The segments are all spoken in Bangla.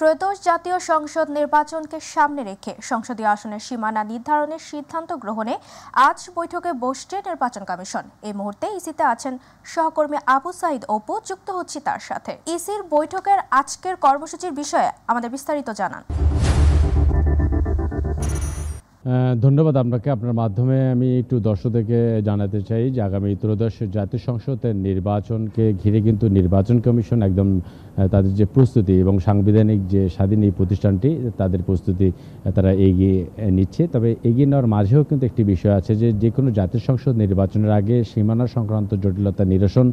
ত্রয়োদশ জাতীয় সংসদ নির্বাচনকে সামনে রেখে সংসদীয় আসনের সীমানা নির্ধারণের সিদ্ধান্ত গ্রহণে আজ বৈঠকে বসছে নির্বাচন কমিশন। এই মুহূর্তে ইসিতে আছেন সহকর্মী আবু সাইদ অপু, যুক্ত হচ্ছি তার সাথে। ইসির বৈঠকের আজকের কর্মসূচির বিষয়ে আমাদের বিস্তারিত জানান। ধন্যবাদ আপনাকে। আপনার মাধ্যমে আমি একটু দর্শকদেরকে জানাতে চাই যে আগামী ত্রয়োদশ জাতীয় সংসদের নির্বাচনকে ঘিরে কিন্তু নির্বাচন কমিশন একদম তাদের যে প্রস্তুতি এবং সাংবিধানিক যে স্বাধীন এই প্রতিষ্ঠানটি তাদের প্রস্তুতি তারা এগিয়ে নিচ্ছে। তবে এগিয়ে নেওয়ার মাঝেও কিন্তু একটি বিষয় আছে যে কোনো জাতীয় সংসদ নির্বাচনের আগে সীমানা সংক্রান্ত জটিলতা নিরসন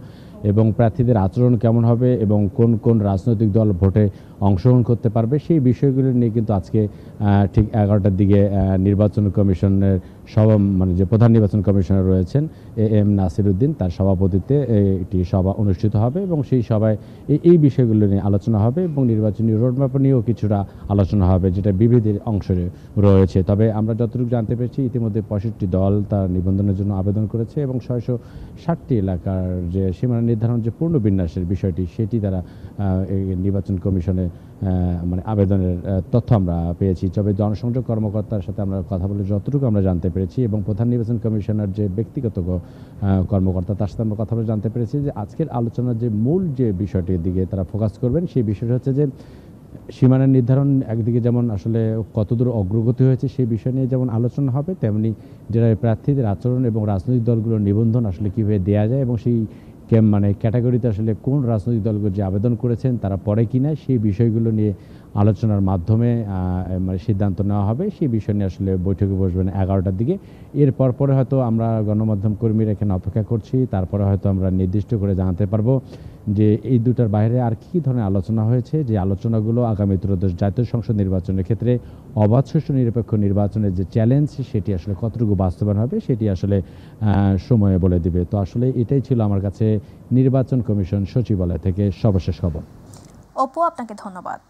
এবং প্রার্থীদের আচরণ কেমন হবে এবং কোন কোন রাজনৈতিক দল ভোটে অংশগ্রহণ করতে পারবে সেই বিষয়গুলো নিয়ে কিন্তু আজকে ঠিক 11টার দিকে নির্বাচন কমিশনের যে প্রধান নির্বাচন কমিশনার রয়েছেন এম নাসির উদ্দিন, তার সভাপতিত্বে একটি সভা অনুষ্ঠিত হবে এবং সেই সভায় এই বিষয়গুলো নিয়ে আলোচনা হবে এবং নির্বাচনী রোডম্যাপ নিয়েও কিছুটা আলোচনা হবে, যেটা বিভেদের অংশে রয়েছে। তবে আমরা যতটুকু জানতে পেরেছি ইতিমধ্যে 65টি দল তার নিবন্ধনের জন্য আবেদন করেছে এবং 660টি এলাকার যে সীমানা নির্ধারণ যে পূর্ণ বিন্যাসের বিষয়টি সেটি তারা নির্বাচন কমিশনে আবেদনের তথ্য আমরা পেয়েছি। তবে জনসংযোগ কর্মকর্তার সাথে আমরা কথা বলে যতটুকু আমরা জানতে পেরেছি এবং প্রধান নির্বাচন কমিশনার যে ব্যক্তিগত কর্মকর্তা তার সাথে আমরা কথা বলে জানতে পেরেছি যে আজকের আলোচনার যে মূল যে বিষয়টির দিকে তারা ফোকাস করবেন সেই বিষয়টা হচ্ছে যে সীমানা নির্ধারণ একদিকে যেমন আসলে কতদূর অগ্রগতি হয়েছে সেই বিষয় নিয়ে যেমন আলোচনা হবে, তেমনি যারা প্রার্থীদের আচরণ এবং রাজনৈতিক দলগুলোর নিবন্ধন আসলে কীভাবে দেওয়া যায় এবং সেই ক্যাটাগরিতে আসলে কোন রাজনৈতিক দলগুলো যে আবেদন করেছেন তারা পড়ে কিনা সেই বিষয়গুলো নিয়ে আলোচনার মাধ্যমে সিদ্ধান্ত নেওয়া হবে। সেই বিষয় নিয়ে আসলে বৈঠকে বসবেন 11টার দিকে। এরপর পরে হয়তো আমরা গণমাধ্যম কর্মীরা এখানে অপেক্ষা করছি, তারপরে হয়তো আমরা নির্দিষ্ট করে জানাতে পারবো যে এই দুটার বাইরে আর কী ধরনের আলোচনা হয়েছে, যে আলোচনাগুলো আগামী ত্রয়োদশ জাতীয় সংসদ নির্বাচনের ক্ষেত্রে অবাধ সুষ্ঠু নিরপেক্ষ নির্বাচনের যে চ্যালেঞ্জ সেটি আসলে কতটুকু বাস্তবায়ন হবে সেটি আসলে সময়ে বলে দিবে। তো আসলে এটাই ছিল আমার কাছে নির্বাচন কমিশন সচিবালয় থেকে সর্বশেষ খবর। অপু, আপনাকে ধন্যবাদ।